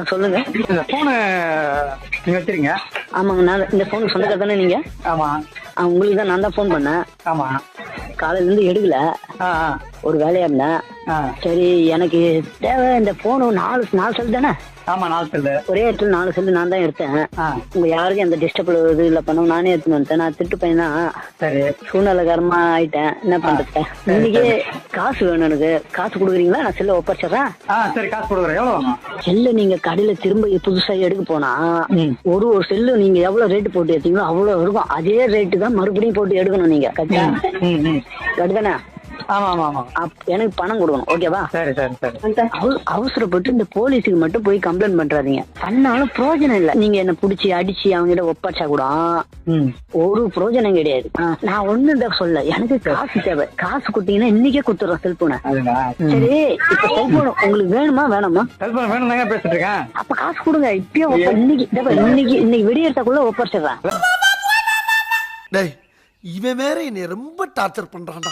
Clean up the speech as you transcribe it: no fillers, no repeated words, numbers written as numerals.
சொல்லுங்க. இந்த போனு நீங்க வச்சிருங்க. ஆமாங்க, நான் இந்த போனுக்கு சொந்தக்கார தானே நீங்க? ஆமா. உங்களுக்கு தான் நான் தான் ஃபோன் பண்ணேன். ஆமா. காலையில இருந்து எடுக்கல, ஒரு வேலையா இருந்தேன். சரி, எனக்கு தேவை இந்த போனு 4 செல் தானே? ஆமா, 4 செல்லு. ஒரே இடத்துல 4 செல்லு நான் தான் எடுத்தேன். உங்க யாருக்கும் எந்த டிஸ்டர்ப் இது இல்ல பண்ண நானே எடுத்துன்னு வந்துட்டேன். நான் திட்டு பையனா சரி, சூழ்நிலைக்காரமா ஆயிட்டேன். என்ன பண்றது? இன்னைக்கே காசு வேணும் எனக்கு. காசு கொடுக்குறீங்களா? நான் செல்ல ஒப்படைச்சிடறேன். சரி, காசு கொடுக்குறேன். எவ்வளவு வேணும்? செல்லு நீங்க கடையில திரும்ப புதுசா எடுக்க போனா ஒரு செல்லு நீங்க எவ்வளவு ரேட்டு போட்டு எடுத்தீங்களோ அவ்வளவு இருக்கும். அதே ரேட்டு தான் மறுபடியும் போட்டு எடுக்கணும் நீங்க. கட்டுதானே? ஆமா ஆமா ஆமா. எனக்கு பணம் கொடுக்கணும். ஓகேவா? சரி சரி சரி. அவசரப்பட்டு இந்த போலீஸுக்கு மட்டும் போய் கம்ப்ளைண்ட் பண்றாதீங்க. பண்ணாலும் பிரயோஜனம் இல்ல. நீங்க என்ன புடிச்சு அடிச்சு அவங்க கிட்ட ஒப்படைச்சா கூட ஒரு பிரயோஜனம் கிடையாது. நான் ஒண்ணும் சொல்ல, எனக்கு காசு தேவை. காசு கொடுத்தீங்கன்னா இன்னைக்கே கொடுத்துறோம் செல்போனை. சரி, இப்ப செல்போன் உங்களுக்கு வேணுமா வேணாமா? செல்போன் வேணும் தாங்க பேசிட்டு இருக்கேன். அப்ப காசு கொடுங்க. இப்பயும் இன்னைக்கு விடியறதுக்குள்ள ஒப்படைச்சிடறேன். இவன் வேற என்னை ரொம்ப டார்ச்சர் பண்றான்டா.